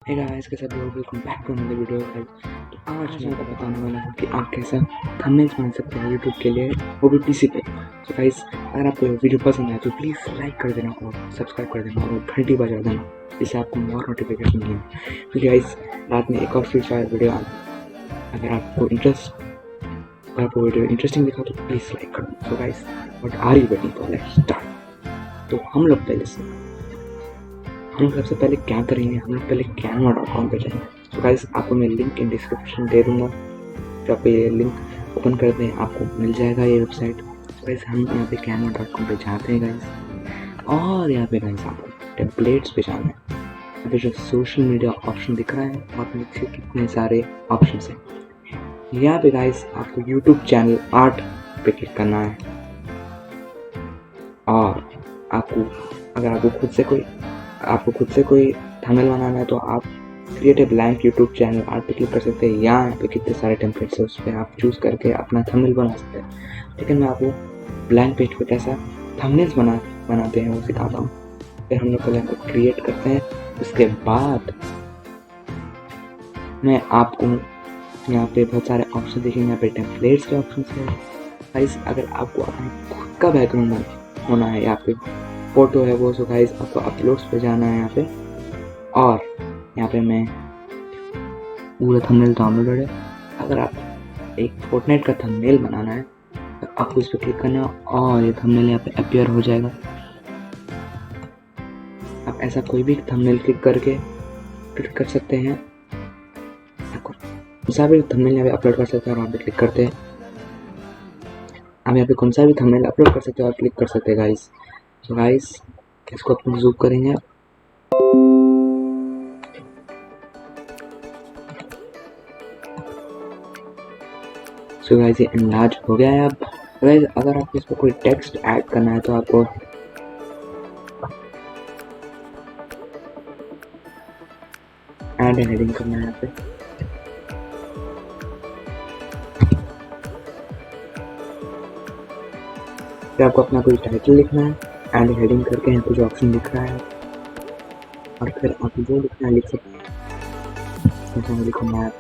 हे guys, कैसे हो? Welcome back to another video guys. तो आज मैं आपको बताने वाला हूँ कि आप कैसा थंबनेल्स बना सकते हैं यूट्यूब के लिए, वो भी पीसी पे। तो गाइस, अगर आपको ये वीडियो पसंद आए तो प्लीज़ लाइक कर देना और सब्सक्राइब कर देना और घंटी बजा देना, जिससे आपको मोर नोटिफिकेशन मिले। तो गाइस, रात में एक और फ्री फायर वीडियो अगर आपको वीडियो इंटरेस्टिंग दिखा तो प्लीज़ लाइक कर दो। So guys, what are you waiting for? Let's start. तो हम लोग सबसे पहले क्या करेंगे, हम लोग पहले canva.com पे जाएंगे। तो गाइस, आपको मैं लिंक इन डिस्क्रिप्शन दे दूंगा, तो आप ये लिंक ओपन करते हैं, आपको मिल जाएगा ये वेबसाइट। तो गाइस, हम यहाँ पे canva.com पे जाते हैं गाइस, और यहाँ पे गाइस आपको टेम्पलेट्स पे जाना है। यहाँ पे जो सोशल मीडिया ऑप्शन दिख रहा है और नीचे कितने सारे ऑप्शन है। यहाँ पे गाइस आपको यूट्यूब चैनल आर्ट पे क्लिक करना है, और अगर आपको खुद से कोई थंबनेल बनाना है तो आप create a blank YouTube channel art पे क्लिक कर सकते हैं। यहाँ पे कितने सारे टेम्पलेट्स है, उस पर आप चूज़ करके अपना थंबनेल बना सकते हैं। लेकिन मैं आपको ब्लैंक पेज पे कैसा थंबनेल्स बनाते हैं वो सिखाता हूँ। फिर हम लोग पहले क्रिएट करते हैं, उसके बाद मैं आपको यहाँ पे बहुत सारे ऑप्शन देखेंगे। यहाँ पे टेम्पलेट्स के ऑप्शन है गाइस। अगर आपको अपना खुद का बैकग्राउंड होना है, यहाँ पे फोटो है वो, सो गाइस आपको अपलोड्स पे जाना है यहाँ पे, और यहाँ पे मैं पूरा थंबनेल डाउनलोडेड है। अगर आप एक फोर्टनाइट का थंबनेल बनाना है तो आपको इस पर क्लिक करना है और ये थंबनेल यहाँ पे अपीयर हो जाएगा। आप ऐसा कोई भी थंबनेल क्लिक कर सकते हैं, कौन सा भी थंबनेल यहाँ पे अपलोड कर सकते हैं और वहाँ पे क्लिक करते हैं। आप यहाँ पे कौन सा भी थंबनेल अपलोड कर सकते हैं और क्लिक कर सकते हैं गाइस। तो गाइस, इसको अपन जूम करेंगे। सो गाइस, ये एनलार्ज हो गया है। अब गाइस, अगर आपको इस पर कोई टेक्स्ट ऐड करना है तो आपको ऐड हेडिंग करना है यहाँ पे। फिर आपको अपना कोई टाइटल लिखना है, ऐड हेडिंग करके यहाँ पे जो ऑप्शन दिख रहा है, और फिर आप जो लिखना है लिख सकते हैं। लिखूंगा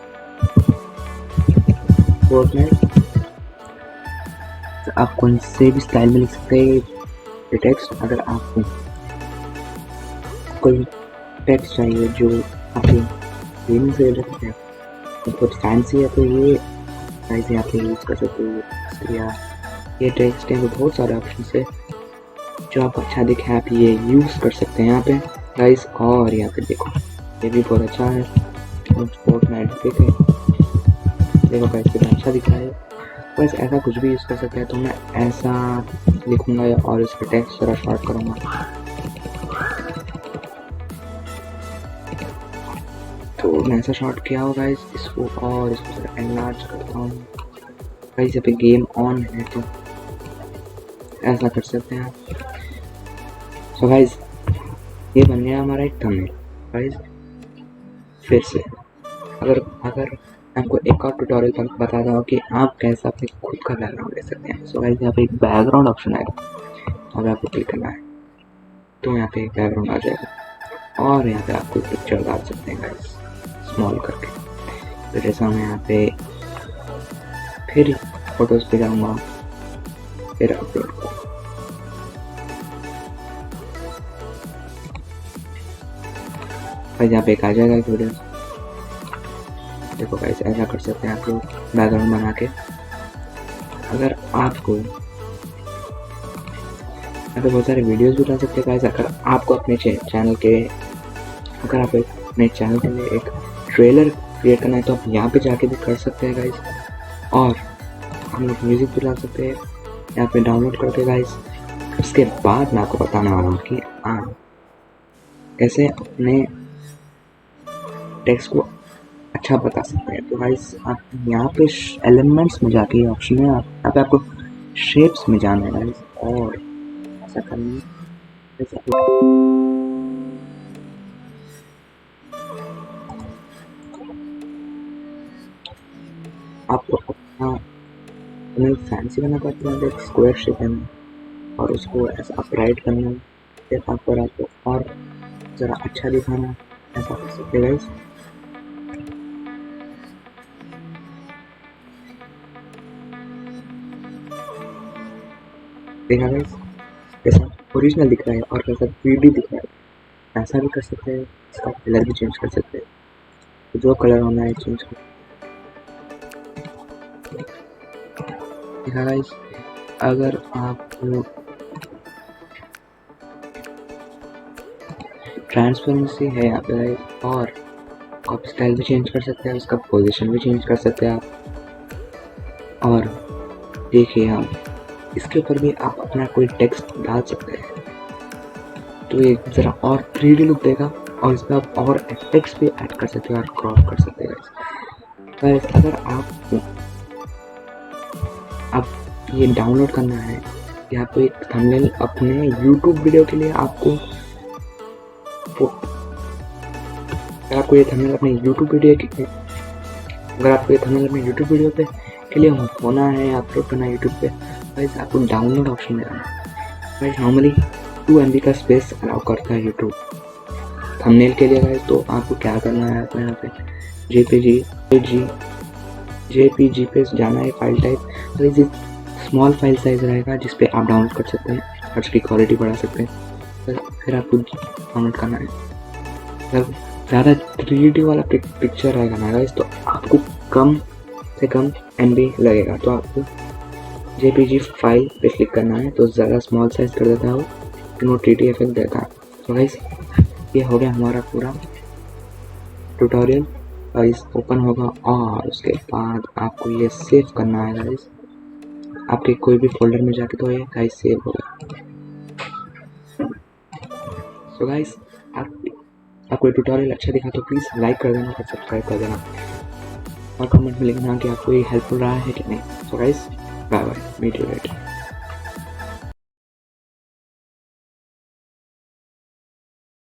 आप कौन से भी स्टाइल में लिख सकते हैं टेक्स्ट। अगर आपको कोई टेक्स्ट चाहिए जो आपके गेमिंग से रिलेटेड है, बहुत फैंसी है, तो ये गाइस यहाँ पे यूज़ कर सकते हो। या ये टेक्स्ट है, बहुत सारे ऑप्शन है, जो आपको अच्छा दिखे आप ये यूज़ कर सकते हैं यहाँ पे गाइस। और यहाँ पे देखो, ये भी बहुत अच्छा है, फोर्टनाइट देखो गाइस कितना अच्छा दिखा है। बस ऐसा कुछ भी यूज़ कर सकते हैं। तो मैं ऐसा लिखूंगा और इसका टेक्स्ट थोड़ा शॉर्ट करूँगा। तो मैं ऐसा शॉर्ट किया हो गाइस इसको, और इसको थोड़ा एनलार्ज करता हूँ गाइस। यहाँ पे गेम ऑन है तो ऐसा कर सकते हैं आप। सो गाइस, ये बन गया हमारा एक थंबनेल गाइस। फिर से अगर आपको एक और ट्यूटोरियल बताता हूँ कि आप कैसे अपने खुद का बैकग्राउंड ले सकते हैं। सो गाइस, यहाँ पे एक बैकग्राउंड ऑप्शन आएगा, अगर आपको क्लिक करना है तो यहाँ पे एक बैकग्राउंड आ जाएगा, और यहाँ पे आप कोई पिक्चर डाल सकते हैं गाइस स्मॉल करके। तो जैसा मैं यहाँ पे फिर फोटोज पे जाऊँगा, फिर अपलोड करूँगा। यहाँ पे एक आ जाएगा वीडियो। देखो गाइस, ऐसा कर सकते हैं आप लोग बैकग्राउंड बना के। अगर आपको यहाँ पे बहुत सारे वीडियोस भी डाल सकते हैं गाइस। अगर आपको अपने चैनल के लिए एक ट्रेलर क्रिएट करना है तो आप यहाँ पे जाके भी कर सकते हैं गाइस। और हम लोग म्यूजिक भी डाल सकते हैं यहाँ पे डाउनलोड करके गाइस। उसके बाद मैं आपको बताने वाला हूँ कि आप कैसे अपने टेक्स्ट को अच्छा बता सकते हैं। तो गाइस, आप यहाँ पे एलिमेंट्स में जाके ऑप्शन है, यहाँ पे आपको शेप्स में जाना है गाइस, और ऐसा करना है। आपको अपना फैंसी बना करते हैं, एक स्क्वायर शेप है और उसको ऐसा अपराइट करना है। फिर आपको और ज़रा अच्छा दिखाना है ऐसा कर सकते हैं गाइस। देखा गाइस कैसा ओरिजिनल दिख रहा है और कैसा 3D दिख रहा है। ऐसा भी कर सकते हैं, इसका कलर भी चेंज कर सकते हैं, तो जो कलर होना है चेंज कर। देखा गाइस अगर आप ट्रांसपेरेंसी है यहाँ पे गाइस, और आप स्टाइल भी चेंज कर सकते हैं, उसका पोजीशन भी चेंज कर सकते हैं आप। और देखिए आप इसके ऊपर भी आप अपना कोई टेक्स्ट डाल सकते हैं, तो ये ज़रा और 3D लुक देगा। और इसमें आप और एफेक्ट्स भी ऐड कर सकते हैं और क्रॉप कर सकते हैं गाइस। अगर आप ये डाउनलोड करना है या कोई थंबनेल अपने यूट्यूब वीडियो के लिए आपको, अगर आपको ये थंबनेल अपने यूट्यूब वीडियो के, अगर आपको ये थंबनेल अपने यूट्यूब वीडियो पे के लिए होना है या अपलोड करना है यूट्यूब पे, गाइस आपको डाउनलोड ऑप्शन में आना है। गाइस नॉर्मली 2 MB का स्पेस अलाउ करता है यूट्यूब थंबनेल के लिए गाइस। तो आपको क्या करना है, आपको यहाँ पे JPG पे जाना है, फाइल टाइप। तो ये स्मॉल फाइल साइज रहेगा जिस पे आप डाउनलोड कर सकते हैं और उसकी क्वालिटी बढ़ा सकते हैं। फिर आपको डाउनलोड करना है। अगर ज़्यादा 3D वाला पिक्चर रहेगा ना गाइस, तो आपको कम से कम MB लगेगा। तो आपको JPG फाइल पे क्लिक करना है, तो ज़्यादा स्मॉल साइज कर देता है वो, लेकिन वो 3D इफेक्ट देता है। तो गाइस ये हो गया हमारा पूरा ट्यूटोरियल। गाइस ओपन होगा और उसके बाद आपको ये सेव करना है गाइस, आपके कोई भी फोल्डर में जाके, तो ये गाइस सेव होगा। तो गाइस आपको ये ट्यूटोरियल अच्छा दिखा तो प्लीज़ लाइक कर देना और सब्सक्राइब कर देना, और कमेंट में लिखना कि आपको ये हेल्पफुल रहा है कि नहीं। So guys bye bye, meet you letter.